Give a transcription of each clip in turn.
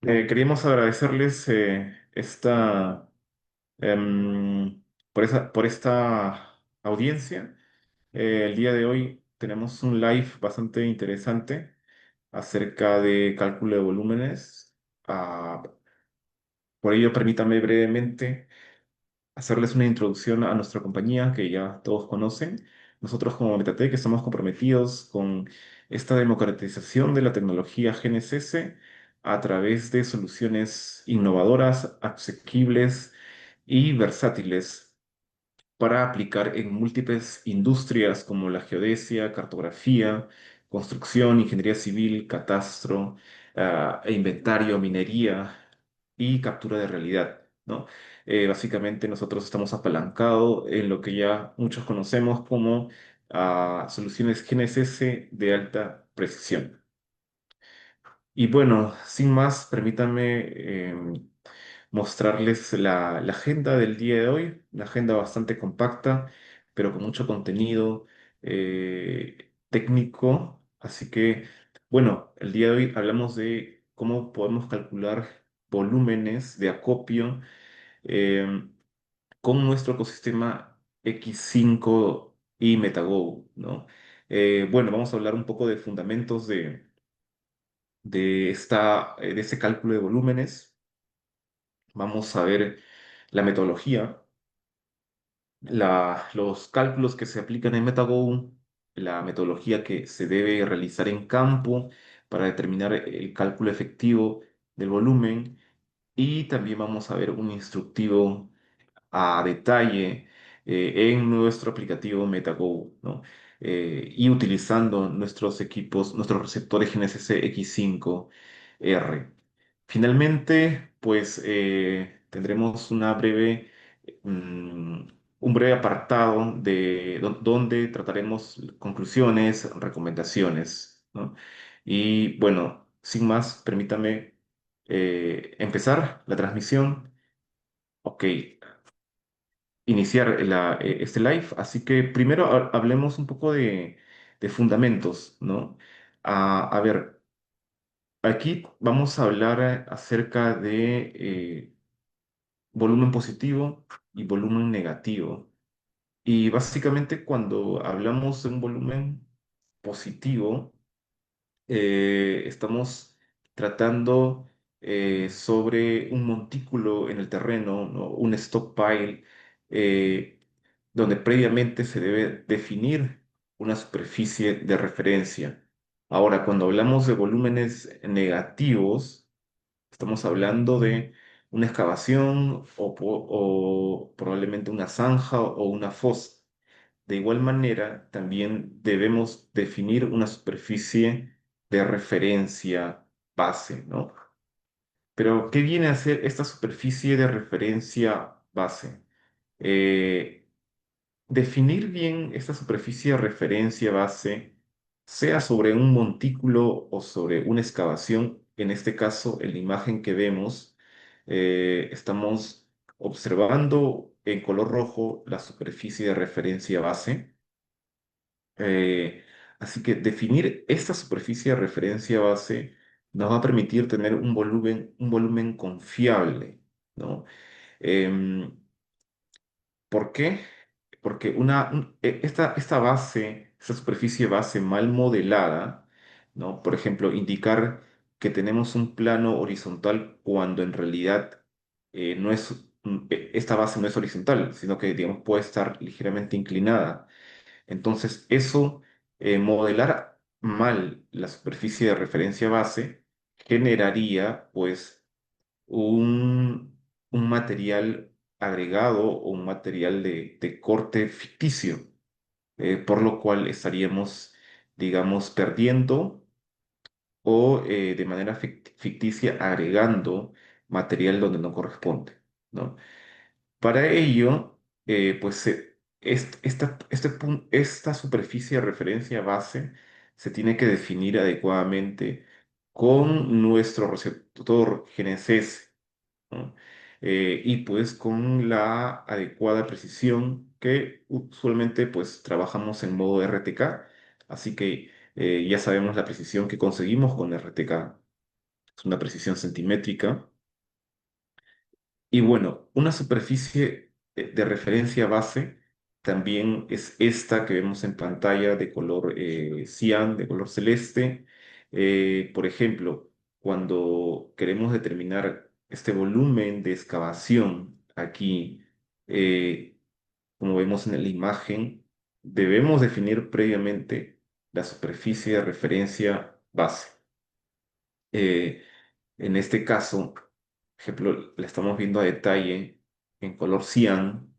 Queríamos agradecerles em, por esta audiencia. El día de hoy tenemos un live bastante interesante acerca de cálculo de volúmenes. Por ello, permítame brevemente hacerles una introducción a nuestra compañía que ya todos conocen. Nosotros como Metatech estamos comprometidos con esta democratización de la tecnología GNSS a través de soluciones innovadoras, asequibles y versátiles para aplicar en múltiples industrias como la geodesia, cartografía, construcción, ingeniería civil, catastro, e inventario, minería y captura de realidad, ¿no? Básicamente nosotros estamos apalancados en lo que ya muchos conocemos como soluciones GNSS de alta precisión. Y bueno, sin más, permítanme mostrarles la agenda del día de hoy, una agenda bastante compacta, pero con mucho contenido técnico. Así que, bueno, el día de hoy hablamos de cómo podemos calcular volúmenes de acopio em, con nuestro ecosistema X5 y MetaGo, ¿no? Bueno, vamos a hablar un poco de fundamentos de este cálculo de volúmenes. Vamos a ver la metodología, los cálculos que se aplican en MetaGo, la metodología que se debe realizar en campo para determinar el cálculo efectivo del volumen y también vamos a ver un instructivo a detalle en nuestro aplicativo MetaGo, ¿no? Y utilizando nuestros equipos, nuestros receptores GNSS X5R. Finalmente, pues tendremos un breve apartado donde trataremos conclusiones, recomendaciones, ¿no? Y bueno, sin más, permítame empezar la transmisión. Ok, iniciar este live. Así que primero hablemos un poco de fundamentos, ¿no? A ver, aquí vamos a hablar acerca de volumen positivo y volumen negativo. Y básicamente cuando hablamos de un volumen positivo, estamos tratando sobre un montículo en el terreno, ¿no? Un stockpile, eh, donde previamente se debe definir una superficie de referencia. Ahora, cuando hablamos de volúmenes negativos, estamos hablando de una excavación o probablemente una zanja o una fosa. De igual manera, también debemos definir una superficie de referencia base, ¿no? Pero, ¿qué viene a ser esta superficie de referencia base? Eh, Definir bien esta superficie de referencia base, sea sobre un montículo o sobre una excavación, en este caso, en la imagen que vemos, estamos observando en color rojo la superficie de referencia base. Eh, Así que definir esta superficie de referencia base nos va a permitir tener un volumen confiable, ¿no? Em, ¿Por qué? Porque esta base, esta superficie base mal modelada, ¿no? Por ejemplo, indicar que tenemos un plano horizontal cuando en realidad no es, esta base no es horizontal, sino que, digamos, puede estar ligeramente inclinada. Entonces, modelar mal la superficie de referencia base generaría, pues, un material agregado o un material de corte ficticio, por lo cual estaríamos, digamos, perdiendo o de manera ficticia agregando material donde no corresponde, ¿no? Para ello, pues esta superficie de referencia base se tiene que definir adecuadamente con nuestro receptor GNSS, ¿no? Y pues con la adecuada precisión que usualmente pues trabajamos en modo RTK, así que ya sabemos la precisión que conseguimos con RTK. es una precisión centimétrica. Y bueno, una superficie de referencia base también es esta que vemos en pantalla de color cian, de color celeste. Por ejemplo, cuando queremos determinar este volumen de excavación aquí, eh, como vemos en la imagen, debemos definir previamente la superficie de referencia base. Eh, en este caso, por ejemplo, la estamos viendo a detalle en color cian,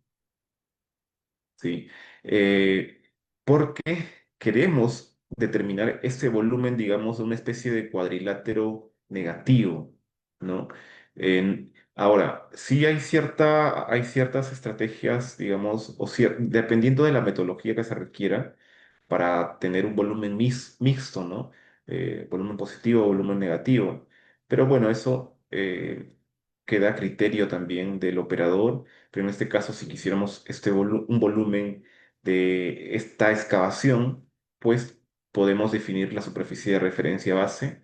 ¿sí? Eh, Porque queremos determinar este volumen, digamos, de una especie de cuadrilátero negativo, ¿no? Ahora, sí hay ciertas estrategias, digamos, dependiendo de la metodología que se requiera, para tener un volumen mixto, ¿no? Volumen positivo, volumen negativo. Pero bueno, eso queda a criterio también del operador, pero en este caso, si quisiéramos un volumen de esta excavación, pues podemos definir la superficie de referencia base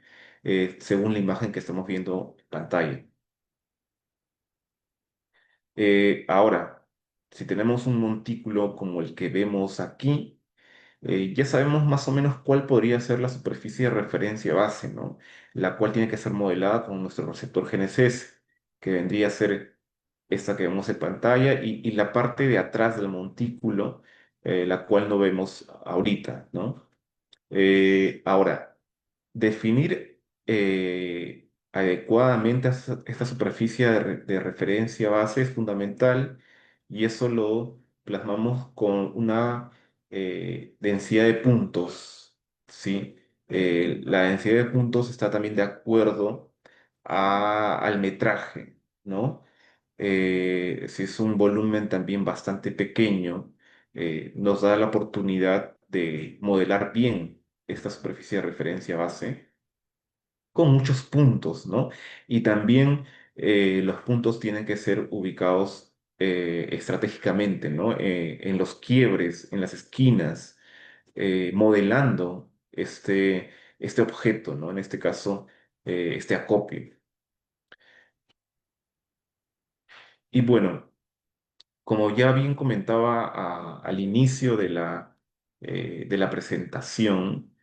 según la imagen que estamos viendo en pantalla. Ahora, si tenemos un montículo como el que vemos aquí, ya sabemos más o menos cuál podría ser la superficie de referencia base, ¿no? La cual tiene que ser modelada con nuestro receptor GNSS, que vendría a ser esta que vemos en pantalla, y la parte de atrás del montículo, la cual no vemos ahorita, ¿no? Ahora, definir adecuadamente esta superficie de referencia base es fundamental y eso lo plasmamos con una densidad de puntos, ¿sí? La densidad de puntos está también de acuerdo al metraje, ¿no? Si es un volumen también bastante pequeño, nos da la oportunidad de modelar bien esta superficie de referencia base con muchos puntos, ¿no? Y también los puntos tienen que ser ubicados estratégicamente, ¿no? En los quiebres, en las esquinas, modelando este objeto, ¿no? En este caso, este acopio. Y bueno, como ya bien comentaba al inicio de la presentación,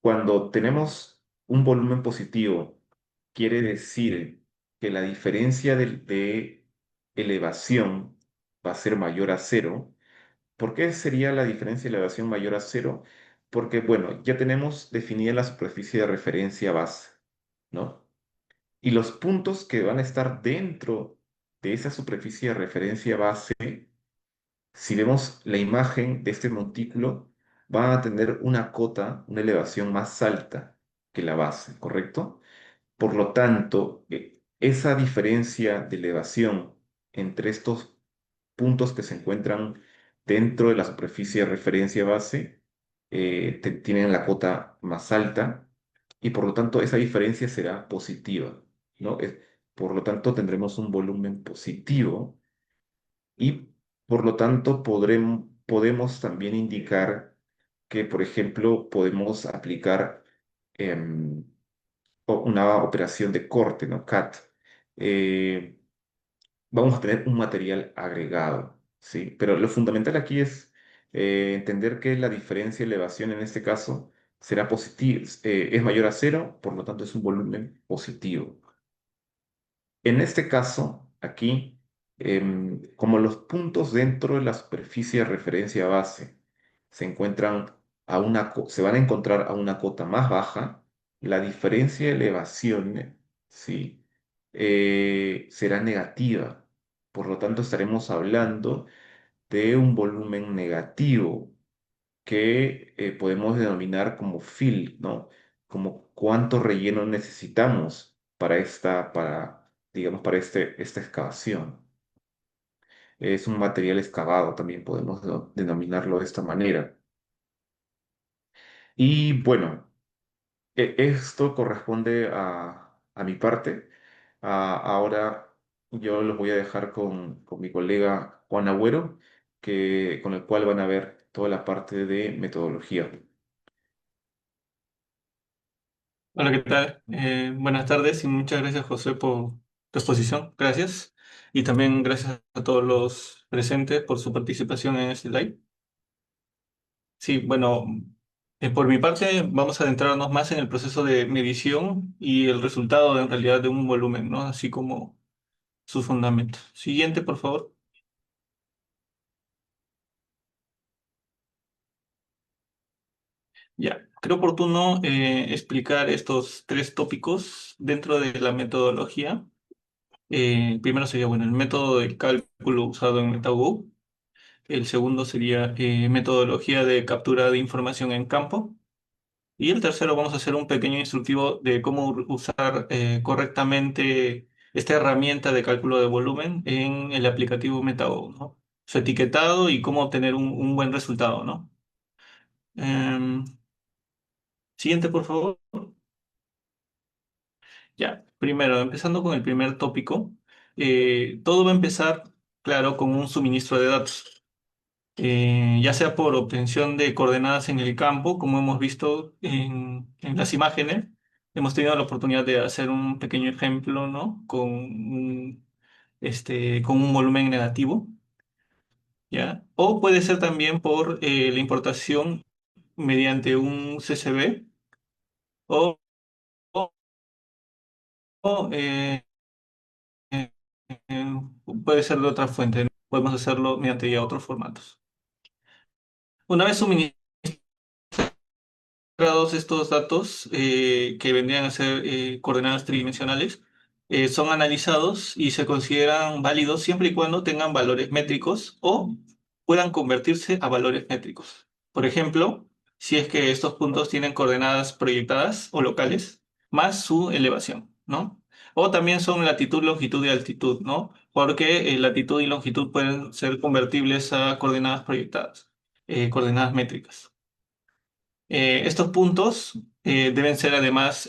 cuando tenemos un volumen positivo, quiere decir que la diferencia de elevación va a ser mayor a cero. ¿Por qué sería la diferencia de elevación mayor a cero? Porque, bueno, ya tenemos definida la superficie de referencia base, ¿no? Y los puntos que van a estar dentro de esa superficie de referencia base, si vemos la imagen de este montículo, van a tener una cota, una elevación más alta que la base, ¿correcto? Por lo tanto, esa diferencia de elevación entre estos puntos que se encuentran dentro de la superficie de referencia base tienen la cota más alta y por lo tanto esa diferencia será positiva, ¿no? Por lo tanto tendremos un volumen positivo y por lo tanto podemos también indicar que, por ejemplo, podemos aplicar em, una operación de corte, ¿no? CAT. Eh, Vamos a tener un material agregado, ¿sí? Pero lo fundamental aquí es entender que la diferencia de elevación en este caso será positiva, es mayor a cero, por lo tanto es un volumen positivo. En este caso, aquí, como los puntos dentro de la superficie de referencia base se encuentran se van a encontrar a una cota más baja, la diferencia de elevación, ¿sí? Será negativa. Por lo tanto, estaremos hablando de un volumen negativo que podemos denominar como fill, ¿no? Como cuánto relleno necesitamos digamos, para esta excavación. Es un material excavado, también podemos denominarlo de esta manera. Y bueno, esto corresponde a mi parte. Ahora yo los voy a dejar con mi colega Juan Agüero, con el cual van a ver toda la parte de metodología. Hola, ¿qué tal? Buenas tardes y muchas gracias, José, por tu exposición. Gracias. Y también gracias a todos los presentes por su participación en este live. Sí, bueno, por mi parte vamos a adentrarnos más en el proceso de medición y el resultado en realidad de un volumen, ¿no? Así como sus fundamentos. Siguiente, por favor. Ya, creo oportuno explicar estos tres tópicos dentro de la metodología. Primero sería, bueno, el método de cálculo usado en MetaGo. El segundo sería metodología de captura de información en campo. Y el tercero vamos a hacer un pequeño instructivo de cómo usar correctamente esta herramienta de cálculo de volumen en el aplicativo MetaGo, ¿no? Su etiquetado y cómo obtener un buen resultado, ¿no? Em, Siguiente, por favor. Ya, primero, empezando con el primer tópico, todo va a empezar, claro, con un suministro de datos. Ya sea por obtención de coordenadas en el campo, como hemos visto en las imágenes. Hemos tenido la oportunidad de hacer un pequeño ejemplo, ¿no? Con un volumen negativo, ¿ya? O puede ser también por la importación mediante un CSV o, o- o, eh, eh, puede ser de otra fuente, ¿no? Podemos hacerlo mediante ya otros formatos. Una vez suministrado registrados estos datos, que vendrían a ser coordenadas tridimensionales, son analizados y se consideran válidos siempre y cuando tengan valores métricos o puedan convertirse a valores métricos. Por ejemplo, si es que estos puntos tienen coordenadas proyectadas o locales más su elevación, ¿no? O también son latitud, longitud y altitud, ¿no? Porque latitud y longitud pueden ser convertibles a coordenadas proyectadas, coordenadas métricas. Estos puntos deben ser además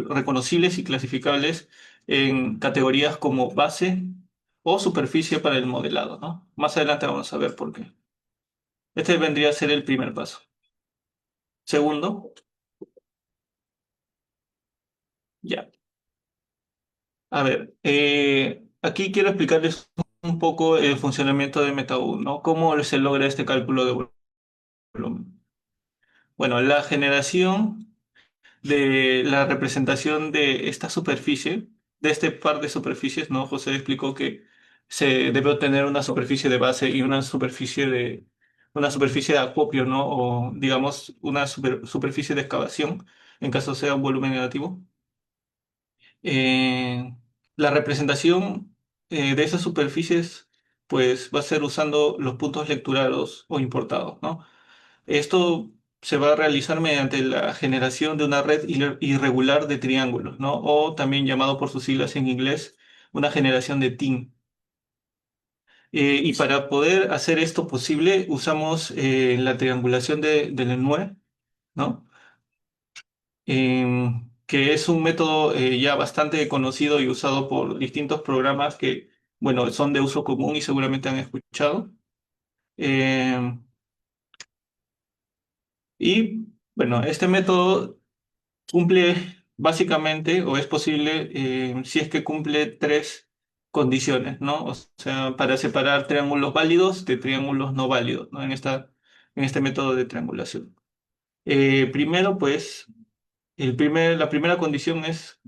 reconocibles y clasificables en categorías como base o superficie para el modelado, ¿no? Más adelante vamos a ver por qué. Este vendría a ser el primer paso. Segundo, ya. A ver, aquí quiero explicarles un poco el funcionamiento de MetaU, ¿no? ¿Cómo se logra este cálculo de volumen? Bueno, la generación de la representación de esta superficie, de este par de superficies, ¿no? José explicó que se debe obtener una superficie de base y una superficie de acopio, ¿no? O digamos una superficie de excavación, en caso sea un volumen negativo. Eh, la representación de esas superficies, pues va a ser usando los puntos lecturados o importados, ¿no? Esto se va a realizar mediante la generación de una red irregular de triángulos, ¿no? O también llamado por sus siglas en inglés, una generación de TIN. Y para poder hacer esto posible, usamos la triangulación de Lenoir, ¿no? Que es un método ya bastante conocido y usado por distintos programas que, bueno, son de uso común y seguramente han escuchado. Eh, y bueno, este método cumple básicamente, o es posible, si es que cumple tres condiciones, ¿no? O sea, para separar triángulos válidos de triángulos no válidos, ¿no? En este método de triangulación. Primero, pues, la primera condición es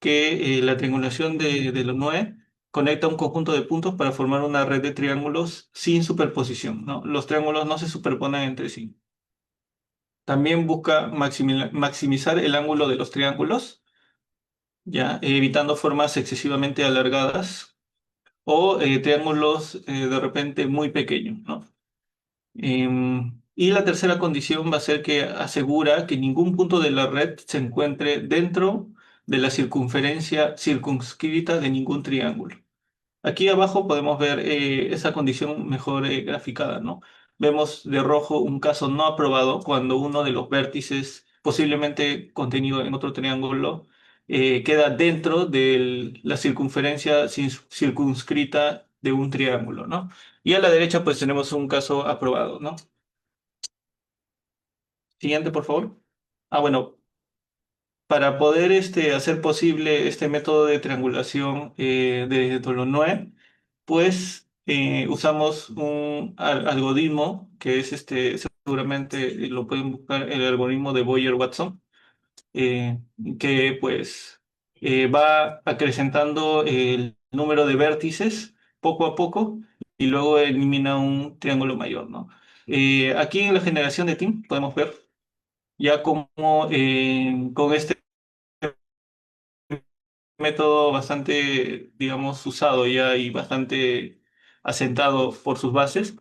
que la triangulación de los nueve conecta un conjunto de puntos para formar una red de triángulos sin superposición, ¿no? Los triángulos no se superponen entre sí. También busca maximizar el ángulo de los triángulos, ya, evitando formas excesivamente alargadas o triángulos de repente muy pequeños, ¿no? Y la tercera condición va a ser que asegura que ningún punto de la red se encuentre dentro de la circunferencia circunscrita de ningún triángulo. Aquí abajo podemos ver esa condición mejor graficada, ¿no? Vemos de rojo un caso no aprobado cuando uno de los vértices, posiblemente contenido en otro triángulo, queda dentro de la circunferencia circunscrita de un triángulo, ¿no? Y a la derecha pues tenemos un caso aprobado, ¿no? Siguiente, por favor. Ah, bueno. Para poder hacer posible este método de triangulación de Dolonoe, pues usamos un algoritmo que es seguramente lo pueden buscar, el algoritmo de Boyer-Watson, eh, que pues va acrecentando el número de vértices poco a poco y luego elimina un triángulo mayor, ¿no? Aquí en la generación de Team podemos ver ya como con este método bastante, digamos, usado ya y bastante asentado por sus bases,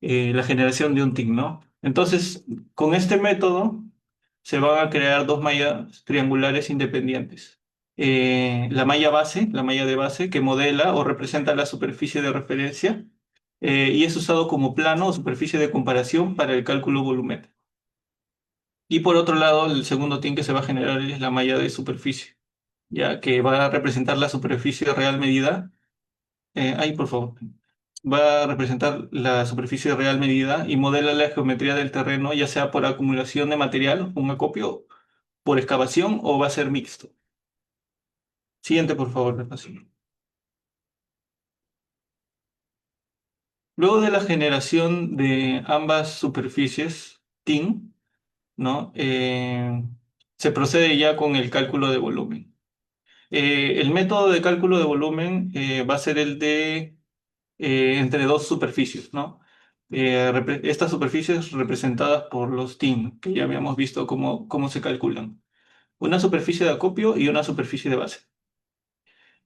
la generación de un TIC, ¿no? Entonces, con este método se van a crear dos mallas triangulares independientes. La malla base, la malla de base, que modela o representa la superficie de referencia y es usado como plano o superficie de comparación para el cálculo volumétrico. Y por otro lado, el segundo TIC que se va a generar es la malla de superficie ya que va a representar la superficie real medida. Ahí, por favor. Va a representar la superficie real medida y modela la geometría del terreno, ya sea por acumulación de material, un acopio, por excavación o va a ser mixto. Siguiente, por favor, Gervasio. Luego de la generación de ambas superficies, TIN, ¿no? Se procede ya con el cálculo de volumen. El método de cálculo de volumen va a ser el de entre dos superficies, ¿no? Estas superficies representadas por los TIM, que ya habíamos visto cómo se calculan. Una superficie de acopio y una superficie de base.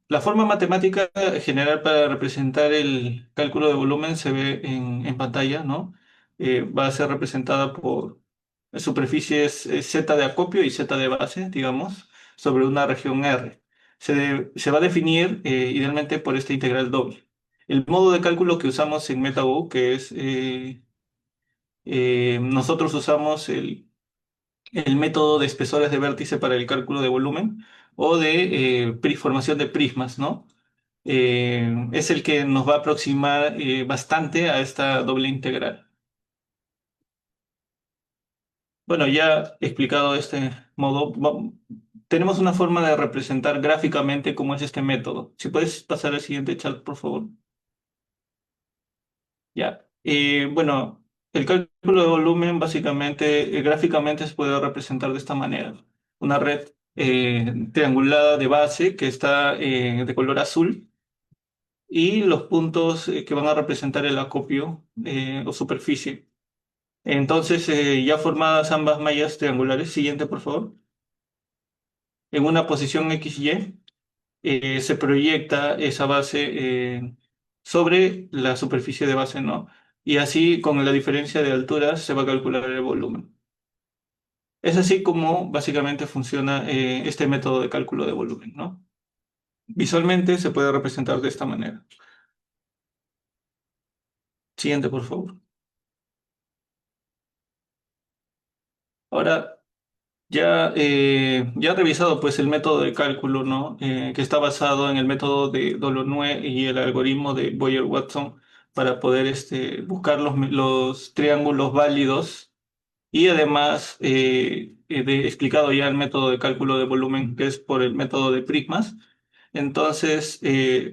La forma matemática general para representar el cálculo de volumen se ve en pantalla, ¿no? Va a ser representada por superficies Z de acopio y Z de base, digamos, sobre una región R. Se va a definir idealmente por esta integral doble. El modo de cálculo que usamos en MetaGo, que es, nosotros usamos el método de espesores de vértice para el cálculo de volumen o de formación de prismas, ¿no? Es el que nos va a aproximar bastante a esta doble integral. Bueno, ya explicado este modo, tenemos una forma de representar gráficamente cómo es este método. Si puedes pasar al siguiente chat, por favor. Ya. Bueno, el cálculo de volumen básicamente, gráficamente se puede representar de esta manera. Una red triangulada de base que está de color azul y los puntos que van a representar el acopio o superficie. Entonces, ya formadas ambas mallas triangulares, siguiente por favor, en una posición XY, se proyecta esa base sobre la superficie de base, ¿no? Y así, con la diferencia de alturas, se va a calcular el volumen. Es así como básicamente funciona este método de cálculo de volumen, ¿no? Visualmente se puede representar de esta manera. Siguiente, por favor. Ahora, ya revisado pues el método de cálculo, ¿no? Que está basado en el método de Dolonoe y el algoritmo de Boyer-Watson para poder buscar los triángulos válidos y además explicado ya el método de cálculo de volumen que es por el método de prismas. Entonces,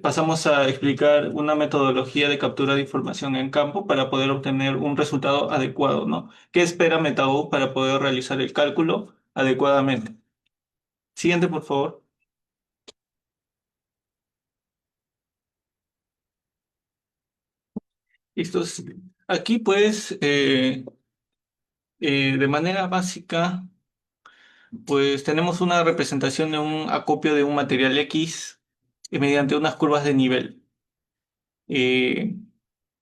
pasamos a explicar una metodología de captura de información en campo para poder obtener un resultado adecuado, ¿no? ¿Qué espera MetaO para poder realizar el cálculo adecuadamente? Siguiente, por favor. Listos. Aquí, pues, de manera básica, pues tenemos una representación de un acopio de un material X mediante unas curvas de nivel. Eh,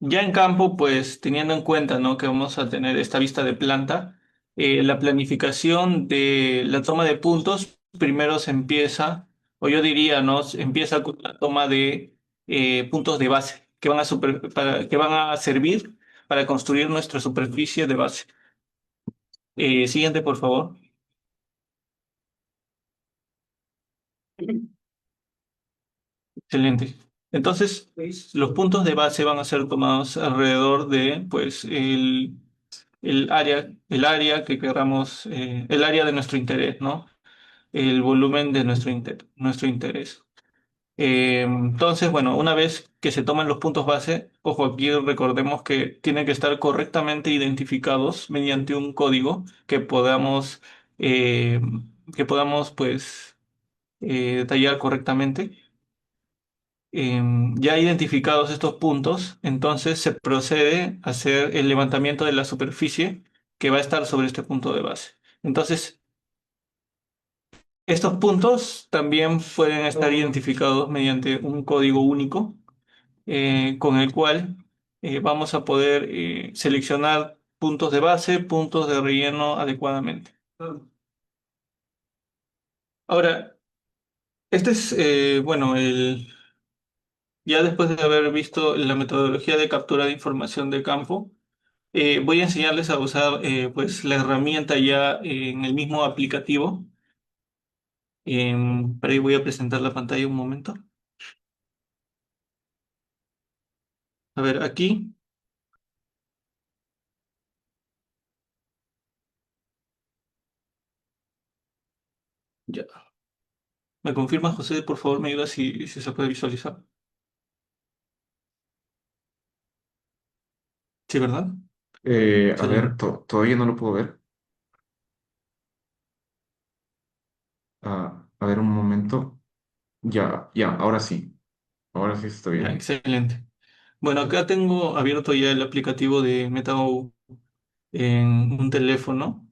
Ya en campo, pues teniendo en cuenta, ¿no? Que vamos a tener esta vista de planta, la planificación de la toma de puntos, primero se empieza, o yo diría, ¿no? Se empieza con la toma de puntos de base que van que van a servir para construir nuestra superficie de base. Siguiente, por favor. Excelente. Entonces, los puntos de base van a ser tomados alrededor de, pues, el área que queramos, el área de nuestro interés, ¿no? el volumen de nuestro interés. Entonces, bueno, una vez que se toman los puntos base, ojo, aquí recordemos que tienen que estar correctamente identificados mediante un código eh, pues, detallar correctamente. Ya identificados estos puntos, entonces se procede a hacer el levantamiento de la superficie que va a estar sobre este punto de base. Entonces, estos puntos también pueden estar identificados mediante un código único con el cual vamos a poder seleccionar puntos de base, puntos de relleno adecuadamente. Ahora, este es, bueno, ya después de haber visto la metodología de captura de información de campo, voy a enseñarles a usar pues la herramienta ya en el mismo aplicativo. Por ahí voy a presentar la pantalla un momento. A ver, aquí, ya. ¿Me confirma, José? Por favor, me ayuda si se puede visualizar. Sí, ¿verdad? A ver, Excelente. todavía no lo puedo ver. Ah, a ver un momento. Ya, ya, ahora sí está Ya, bien. excelente. Bueno, acá tengo abierto ya el aplicativo de MetaO en un teléfono.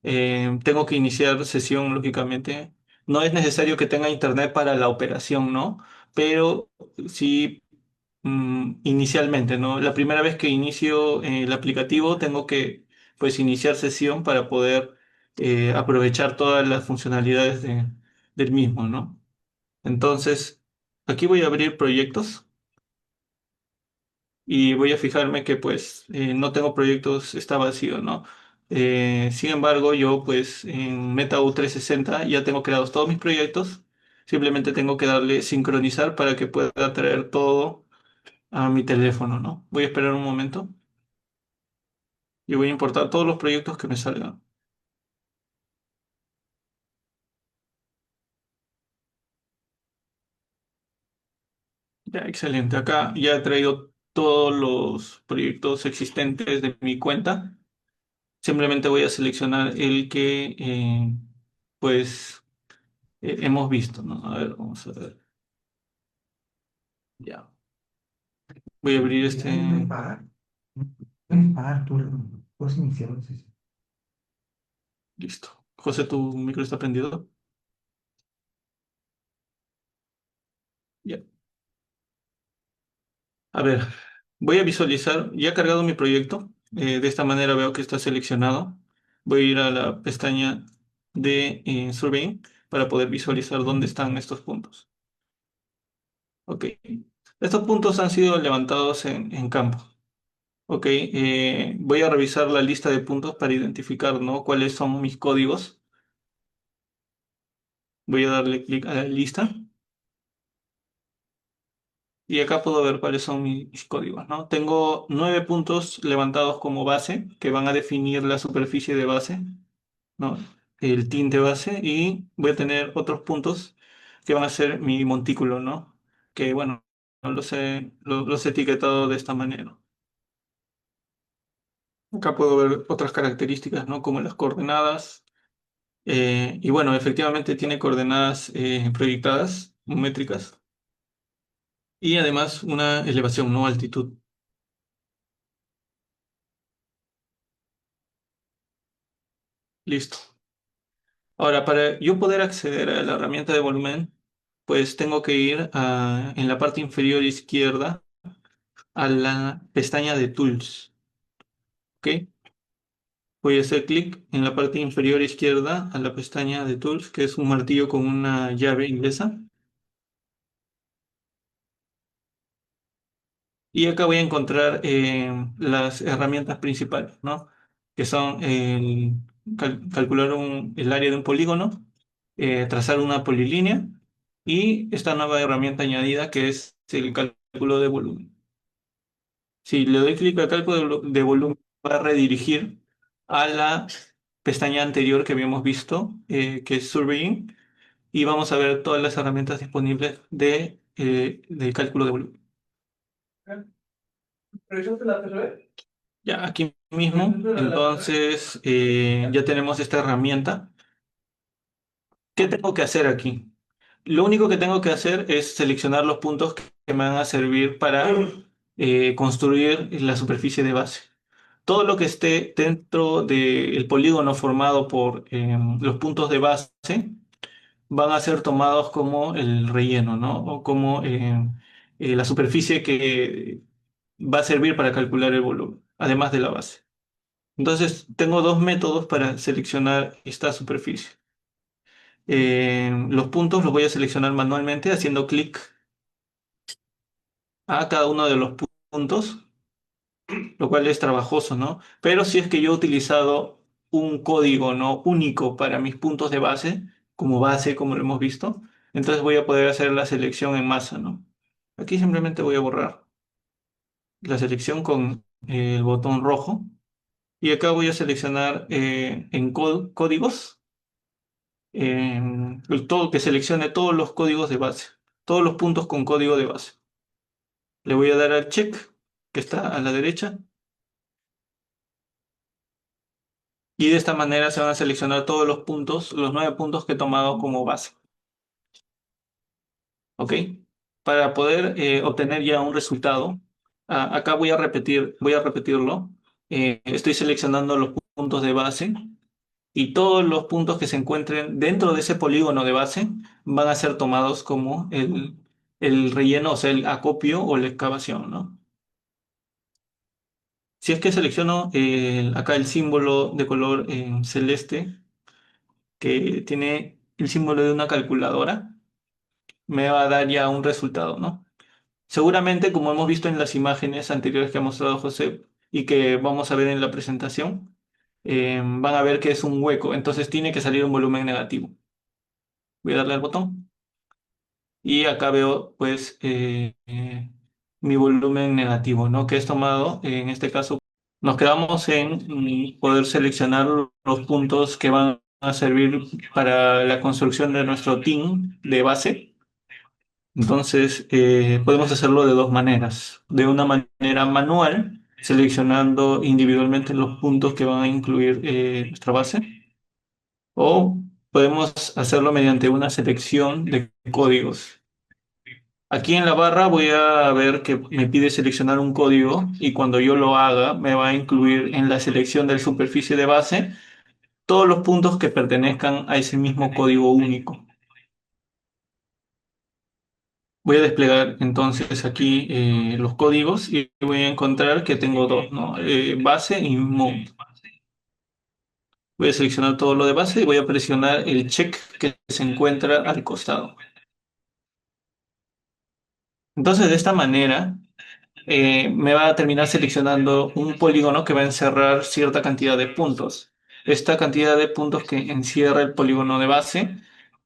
Tengo que iniciar sesión, lógicamente. No es necesario que tenga internet para la operación, ¿no? Pero sí, inicialmente, ¿no? La primera vez que inicio el aplicativo tengo que, pues, iniciar sesión para poder aprovechar todas las funcionalidades del mismo, ¿no? Entonces, aquí voy a abrir proyectos. Y voy a fijarme que pues no tengo proyectos, está vacío, ¿no? Sin embargo, yo pues en MetaU 360 ya tengo creados todos mis proyectos, simplemente tengo que darle sincronizar para que pueda traer todo a mi teléfono, ¿no? Voy a esperar un momento y voy a importar todos los proyectos que me salgan. Ya, excelente. Acá ya he traído todos los proyectos existentes de mi cuenta. Simplemente voy a seleccionar el que pues hemos visto, ¿no? A ver, vamos a ver. Ya. Voy a abrir este. Puedes parar tú, puedes iniciar la sesión. Listo. José, ¿tu micro está prendido? Ya. A ver, voy a visualizar. Ya he cargado mi proyecto. De esta manera veo que está seleccionado. Voy a ir a la pestaña de Surveying para poder visualizar dónde están estos puntos. Ok. Estos puntos han sido levantados en campo. Ok. Voy a revisar la lista de puntos para identificar, ¿no? Cuáles son mis códigos. Voy a darle clic a la lista. Y acá puedo ver cuáles son mis códigos, ¿no? Tengo 9 puntos levantados como base que van a definir la superficie de base, ¿no? El tinte base y voy a tener otros puntos que van a ser mi montículo, ¿no? Que bueno, no los he etiquetado de esta manera. Acá puedo ver otras características, ¿no? Como las coordenadas. Y bueno, efectivamente tiene coordenadas proyectadas, métricas, y además una elevación, ¿no? Altitud. Listo. Ahora, para yo poder acceder a la herramienta de volumen, pues tengo que ir en la parte inferior izquierda a la pestaña de Tools. ¿Ok? Voy a hacer clic en la parte inferior izquierda a la pestaña de Tools, que es un martillo con una llave inglesa. Y acá voy a encontrar las herramientas principales, ¿no? Que son calcular el área de un polígono, trazar una polilínea y esta nueva herramienta añadida que es el cálculo de volumen. Si le doy clic al cálculo de volumen, va a redirigir a la pestaña anterior que habíamos visto, que es Surveying, y vamos a ver todas las herramientas disponibles de cálculo de volumen. Ya, aquí mismo, entonces ya tenemos esta herramienta. ¿Qué tengo que hacer aquí? Lo único que tengo que hacer es seleccionar los puntos que me van a servir para construir la superficie de base. Todo lo que esté dentro del polígono formado por los puntos de base van a ser tomados como el relleno, ¿no? O como la superficie que va a servir para calcular el volumen, además de la base. Entonces, tengo dos métodos para seleccionar esta superficie. Los puntos los voy a seleccionar manualmente haciendo clic a cada uno de los puntos, lo cual es trabajoso, ¿no? Pero si es que yo he utilizado un código, ¿no? único para mis puntos de base, como lo hemos visto, entonces voy a poder hacer la selección en masa, ¿no? Aquí simplemente voy a borrar la selección con el botón rojo y acá voy a seleccionar en códigos, todo, que seleccione todos los códigos de base, todos los puntos con código de base. Le voy a dar al check que está a la derecha y de esta manera se van a seleccionar todos los puntos, los 9 puntos que he tomado como base. ¿Ok? Para poder obtener ya un resultado, acá voy a repetirlo. Estoy seleccionando los puntos de base y todos los puntos que se encuentren dentro de ese polígono de base van a ser tomados como el relleno, o sea, el acopio o la excavación, ¿no? Si es que selecciono acá el símbolo de color celeste, que tiene el símbolo de una calculadora, me va a dar ya un resultado, ¿no? Seguramente, como hemos visto en las imágenes anteriores que ha mostrado José y que vamos a ver en la presentación, van a ver que es un hueco, entonces tiene que salir un volumen negativo. Voy a darle al botón y acá veo pues mi volumen negativo, ¿no? Que es tomado, en este caso, nos quedamos en poder seleccionar los puntos que van a servir para la construcción de nuestro team de base. Entonces, podemos hacerlo de dos maneras. De una manera manual, seleccionando individualmente los puntos que van a incluir nuestra base, o podemos hacerlo mediante una selección de códigos. Aquí en la barra voy a ver que me pide seleccionar un código y cuando yo lo haga me va a incluir en la selección de la superficie de base todos los puntos que pertenezcan a ese mismo código único. Voy a desplegar entonces aquí los códigos y voy a encontrar que tengo dos, ¿no? Base y mount. Voy a seleccionar todo lo de base y voy a presionar el check que se encuentra al costado. Entonces, de esta manera, me va a terminar seleccionando un polígono que va a encerrar cierta cantidad de puntos. Esta cantidad de puntos que encierra el polígono de base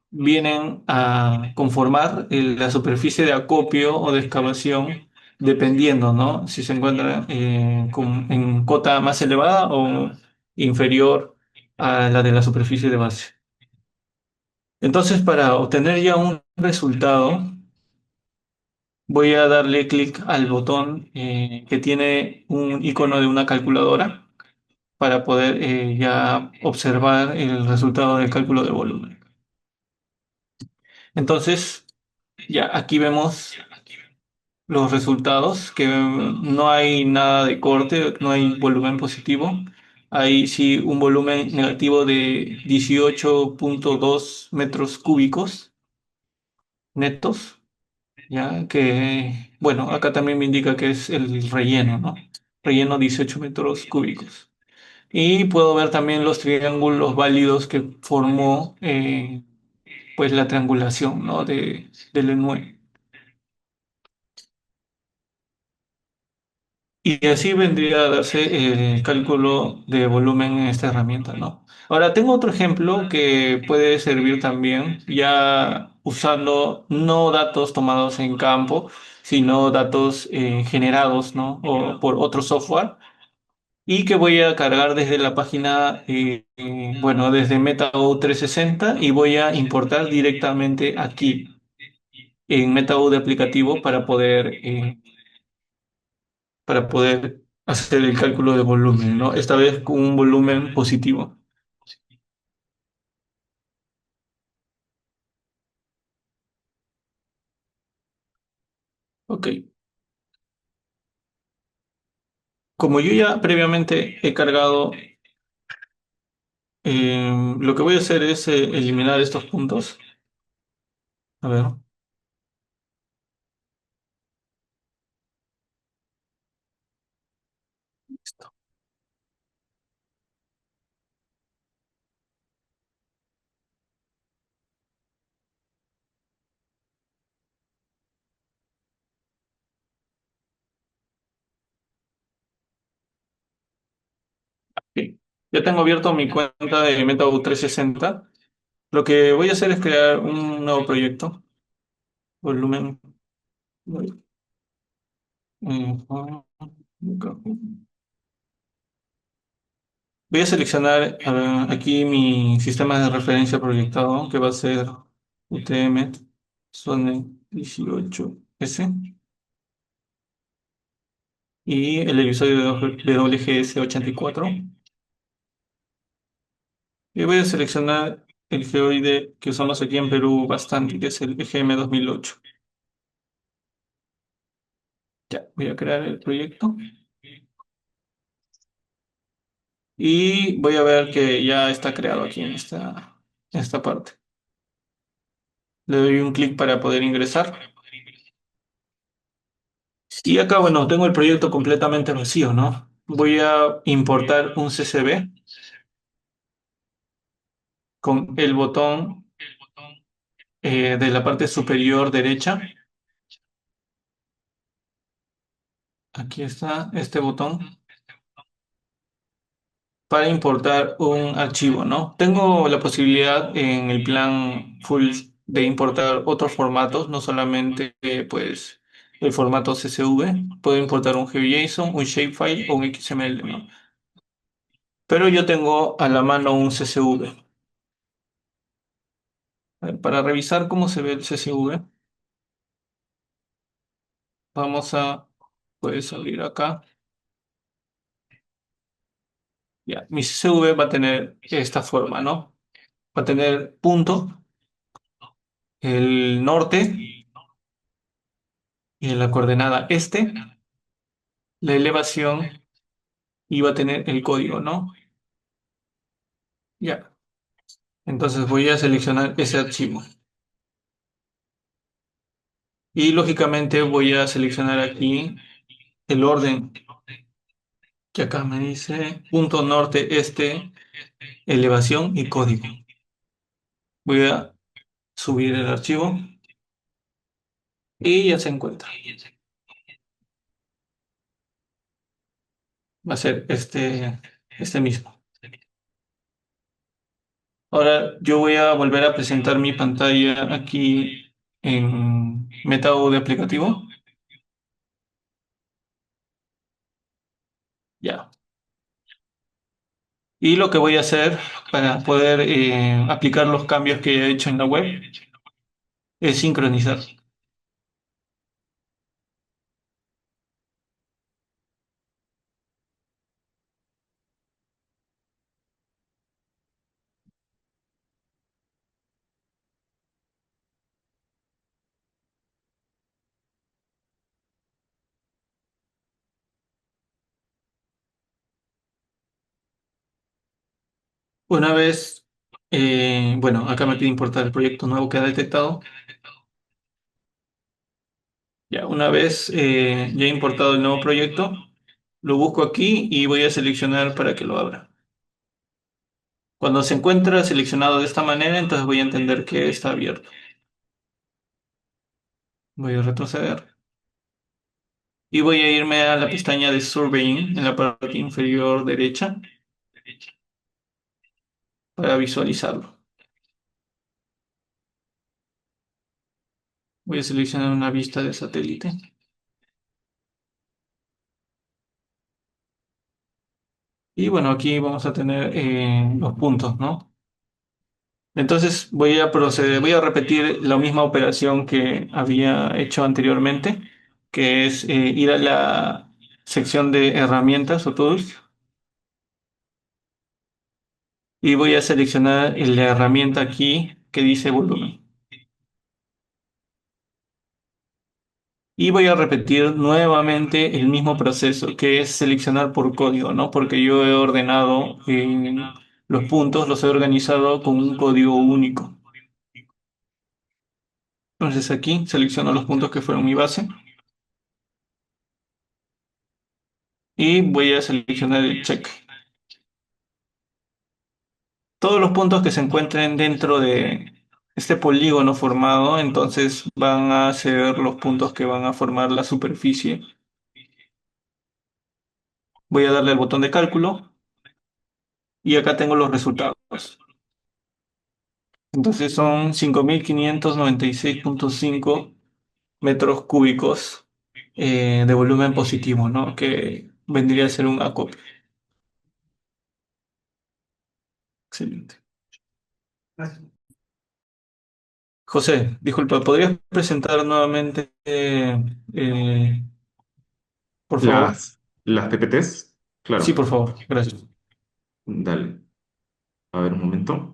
vienen a conformar la superficie de acopio o de excavación, dependiendo, ¿no? Si se encuentra en cota más elevada o inferior a la de la superficie de base. Entonces, para obtener ya un resultado, voy a darle clic al botón que tiene un icono de una calculadora para poder ya observar el resultado del cálculo de volumen. Entonces, ya aquí vemos los resultados, que no hay nada de corte, no hay volumen positivo. Hay sí un volumen negativo de 18,2 metros cúbicos netos, ya que, bueno, acá también me indica que es el relleno, ¿no? Relleno 18 metros cúbicos. Y puedo ver también los triángulos válidos que formó pues la triangulación, ¿no? del ENUE. Y así vendría a darse el cálculo de volumen en esta herramienta, ¿no? Ahora, tengo otro ejemplo que puede servir también, ya usando no datos tomados en campo, sino datos generados, ¿no? O por otro software. y que voy a cargar desde la página, bueno, desde MetaO 360 y voy a importar directamente aquí en MetaO de aplicativo para poder hacer el cálculo de volumen, ¿no? Esta vez con un volumen positivo. Ok. Como yo ya previamente he cargado, lo que voy a hacer es eliminar estos puntos. A ver, listo. Ok. Ya tengo abierto mi cuenta de MetaU 360. Lo que voy a hacer es crear un nuevo proyecto. Volumen. Voy a seleccionar aquí mi sistema de referencia proyectado, que va a ser UTM Zone 18S y el episodio de WGS 84. Y voy a seleccionar el geoide que usamos aquí en Perú bastante, que es el EGM 2008. Ya, voy a crear el proyecto y voy a ver que ya está creado aquí en esta parte. Le doy un clic para poder ingresar. Y acá, bueno, tengo el proyecto completamente vacío, ¿no? Voy a importar un CSV con el botón de la parte superior derecha. Aquí está este botón para importar un archivo, ¿no? Tengo la posibilidad en el plan full de importar otros formatos, no solamente, pues, el formato CSV. Puedo importar un GeoJSON, un shapefile o un XML, ¿no? Pero yo tengo a la mano un CSV. A ver, para revisar cómo se ve el CSV, vamos a, puedes abrir acá. Ya, mi CSV va a tener esta forma, ¿no? Va a tener punto, el norte y la coordenada este, la elevación y va a tener el código, ¿no? Ya. Entonces voy a seleccionar ese archivo. Y lógicamente voy a seleccionar aquí el orden que acá me dice punto norte, este, elevación y código. Voy a subir el archivo y ya se encuentra. Va a ser este mismo. Ahora yo voy a volver a presentar mi pantalla aquí en Metao de aplicativo. Ya. Y lo que voy a hacer para poder aplicar los cambios que he hecho en la web es sincronizar. Una vez, bueno, acá me pide importar el proyecto nuevo que ha detectado. Ya, una vez ya he importado el nuevo proyecto, lo busco aquí y voy a seleccionar para que lo abra. Cuando se encuentra seleccionado de esta manera, entonces voy a entender que está abierto. Voy a retroceder y voy a irme a la pestaña de Surveying en la parte inferior derecha para visualizarlo. Voy a seleccionar una vista de satélite. Y bueno, aquí vamos a tener los puntos, ¿no? Entonces voy a proceder, voy a repetir la misma operación que había hecho anteriormente, que es ir a la sección de herramientas o tools y voy a seleccionar la herramienta aquí que dice volumen. Y voy a repetir nuevamente el mismo proceso, que es seleccionar por código, ¿no? Porque yo he ordenado los puntos, los he organizado con un código único. Entonces aquí selecciono los puntos que fueron mi base y voy a seleccionar el check. Todos los puntos que se encuentren dentro de este polígono formado, entonces van a ser los puntos que van a formar la superficie. Voy a darle al botón de cálculo y acá tengo los resultados. Entonces son 5.596,5 metros cúbicos de volumen positivo, ¿no? Que vendría a ser un acopio. Excelente. José, disculpa, ¿podrías presentar nuevamente, por favor? Las PPTs, Sí, claro, por favor, gracias. dale. A ver un momento.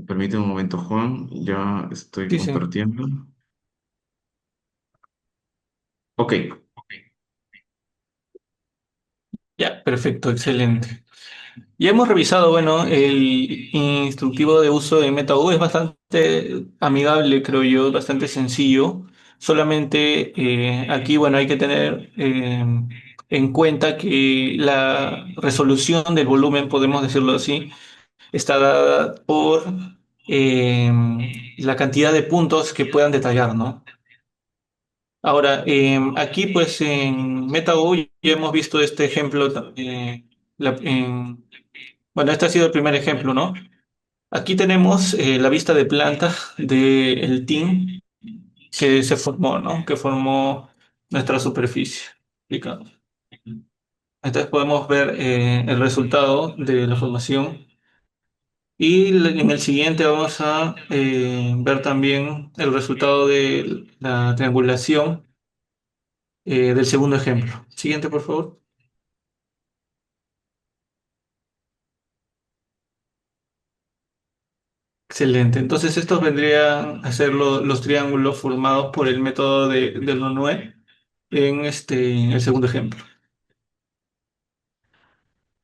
Permíteme un momento, Juan. Ya estoy Sí, sí. compartiendo. Ok. Ya, perfecto, excelente. Ya hemos revisado, bueno, el instructivo de uso de MetaU es bastante amigable, creo yo, bastante sencillo. Solamente aquí, bueno, hay que tener en cuenta que la resolución del volumen, podemos decirlo así, está dada por eh, la cantidad de puntos que puedan detallar, ¿no? Ahora, aquí pues en MetaGo ya hemos visto este ejemplo, bueno, este ha sido el primer ejemplo, ¿no? Aquí tenemos la vista de planta del team que se formó, ¿no? Que formó nuestra superficie. Explicado. Entonces podemos ver el resultado de la formación y en el siguiente vamos a ver también el resultado de la triangulación del segundo ejemplo. Siguiente, por favor. Excelente. Entonces estos vendrían a ser los triángulos formados por el método de Lanois en en el segundo ejemplo.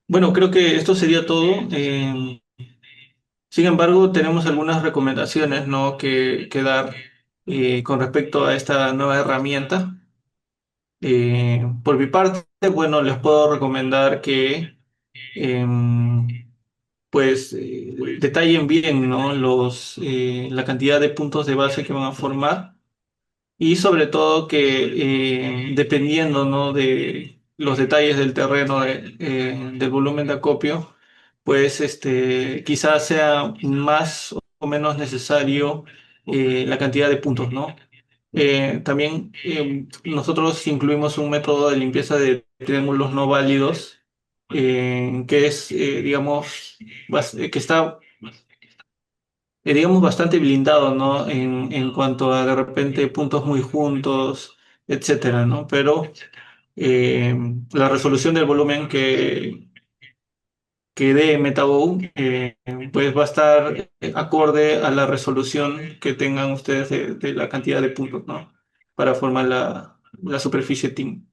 Bueno, creo que esto sería todo. Sin embargo, tenemos algunas recomendaciones, ¿no? que dar con respecto a esta nueva herramienta. Por mi parte, bueno, les puedo recomendar que em, pues detallen bien, ¿no? La cantidad de puntos de base que van a formar. Y sobre todo que dependiendo, ¿no? de los detalles del terreno, del volumen de acopio, pues quizás sea más o menos necesario la cantidad de puntos, ¿no? También nosotros incluimos un método de limpieza de triángulos no válidos, que es, digamos, que está digamos, bastante blindado, ¿no? En cuanto a de repente puntos muy juntos, etcétera, ¿no? Pero eh, la resolución del volumen que dé MetaGo, pues va a estar acorde a la resolución que tengan ustedes de la cantidad de puntos, ¿no? Para formar la superficie TIM.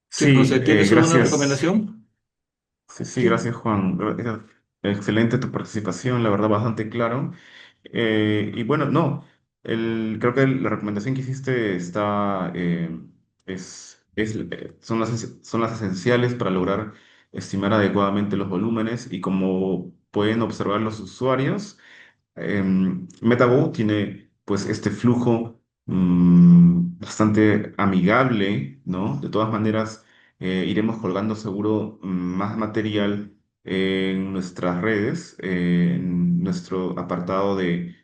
Sí, Sí, José, ¿tienes alguna gracias. recomendación? Sí, sí, Sí. gracias, Juan. Excelente tu participación, la verdad, bastante claro. Y bueno, no, creo que la recomendación que hiciste son las esenciales para lograr estimar adecuadamente los volúmenes y como pueden observar los usuarios. MetaGo tiene pues este flujo bastante amigable, ¿no? De todas maneras, iremos colgando seguro más material en nuestras redes, en nuestro apartado de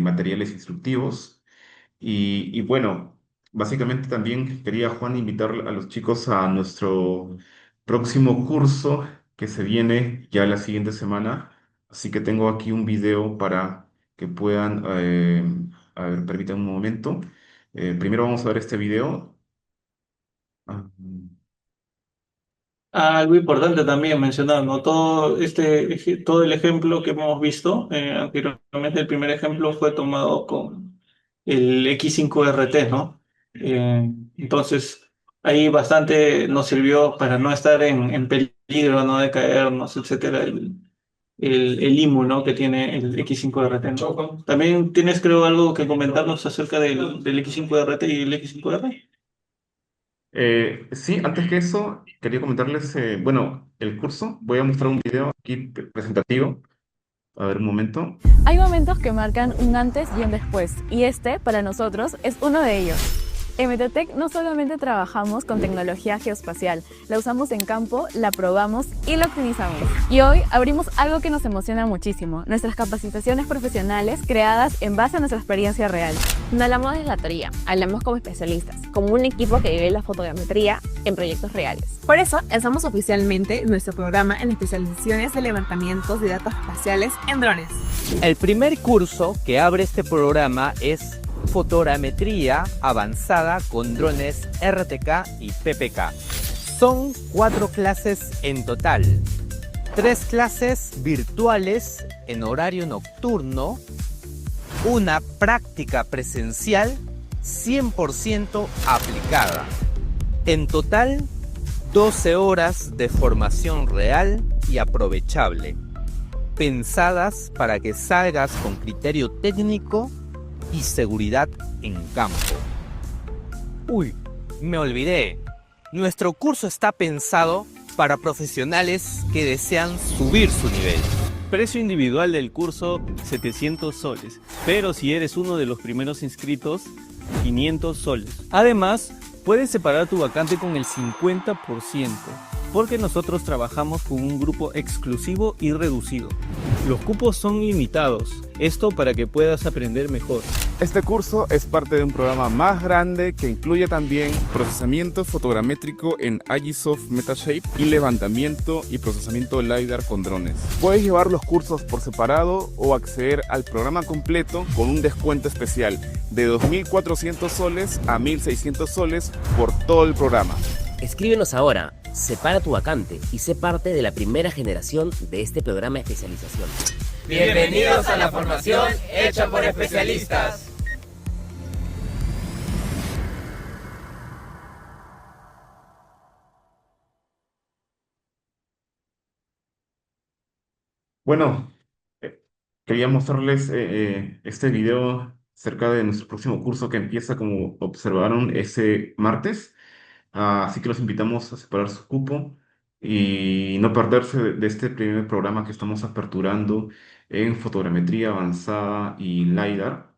materiales instructivos. Y bueno, básicamente también quería, Juan, invitar a los chicos a nuestro próximo curso que se viene ya la siguiente semana. Así que tengo aquí un video para que puedan, a ver, permítanme un momento. Primero vamos a ver este video. Ah, Algo importante también mencionar, ¿no? Todo el ejemplo que hemos visto anteriormente, el primer ejemplo fue tomado con el X5RT, ¿no? Entonces, ahí bastante nos sirvió para no estar en peligro, no de caernos, etcétera, el IMU, ¿no? Que tiene el X5RT, ¿no? También tienes, creo, algo que comentarnos acerca del X5RT y el X5R. sí, antes que eso, quería comentarles, bueno, el curso. Voy a mostrar un video aquí presentativo. A ver, un momento. Hay momentos que marcan un antes y un después, y este, para nosotros, es uno de ellos. En Metatech no solamente trabajamos con tecnología geoespacial, la usamos en campo, la probamos y la optimizamos. Y hoy abrimos algo que nos emociona muchísimo, nuestras capacitaciones profesionales creadas en base a nuestra experiencia real. No hablamos de la teoría, hablamos como especialistas, como un equipo que vive la fotogrametría en proyectos reales. Por eso, lanzamos oficialmente nuestro programa en especializaciones de levantamientos de datos espaciales en drones. El primer curso que abre este programa es Fotogrametría Avanzada con drones RTK y PPK. Son 4 clases en total. 3 clases virtuales en horario nocturno, una práctica presencial 100% aplicada. En total, 12 horas de formación real y aprovechable, pensadas para que salgas con criterio técnico y seguridad en campo. Uy, me olvidé. Nuestro curso está pensado para profesionales que desean subir su nivel. Precio individual del curso 700 soles, pero si eres uno de los primeros inscritos, 500 soles. Además, puedes separar tu vacante con el 50%, porque nosotros trabajamos con un grupo exclusivo y reducido. Los cupos son limitados, esto para que puedas aprender mejor. Este curso es parte de un programa más grande que incluye también procesamiento fotogramétrico en Agisoft Metashape y levantamiento y procesamiento LiDAR con drones. Puedes llevar los cursos por separado o acceder al programa completo con un descuento especial de 2.400 soles a 1.600 soles por todo el programa. Escríbenos ahora, separa tu vacante y sé parte de la primera generación de este programa de especialización. Bienvenidos a la formación hecha por especialistas. Bueno, eh, quería mostrarles este video acerca de nuestro próximo curso que empieza, como observaron, ese martes. Así que los invitamos a separar su cupo y no perderse de este primer programa que estamos aperturando en fotogrametría avanzada y LiDAR.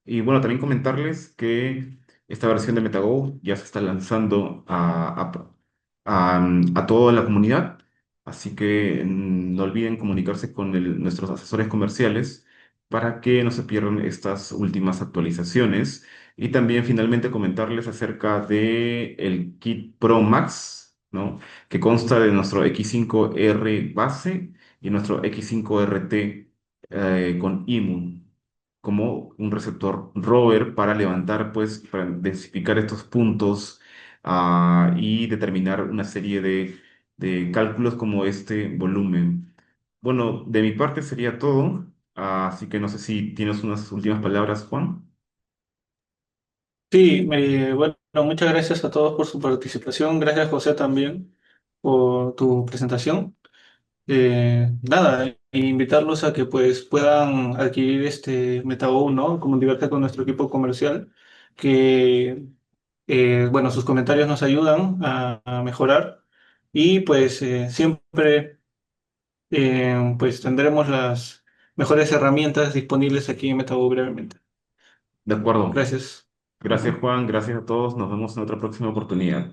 Y bueno, también comentarles que esta versión de MetaGo ya se está lanzando a toda la comunidad, así que no olviden comunicarse con nuestros asesores comerciales para que no se pierdan estas últimas actualizaciones. Y también finalmente comentarles acerca de el kit Pro Max, ¿no? Que consta de nuestro X5R base y nuestro X5RT con IMU como un receptor rover para levantar, pues, para densificar estos puntos y determinar una serie de cálculos como este volumen. Bueno, de mi parte sería todo, así que no sé si tienes unas últimas palabras, Juan. Sí, bueno, muchas gracias a todos por su participación. Gracias, José, también por tu presentación. Nada, invitarlos a que pues puedan adquirir este MetaGo, ¿no? Comunicarse con nuestro equipo comercial, que bueno, sus comentarios nos ayudan a mejorar y pues siempre pues tendremos las mejores herramientas disponibles aquí en MetaGo brevemente. De acuerdo. Gracias. Gracias, Juan. Gracias a todos. Nos vemos en otra próxima oportunidad.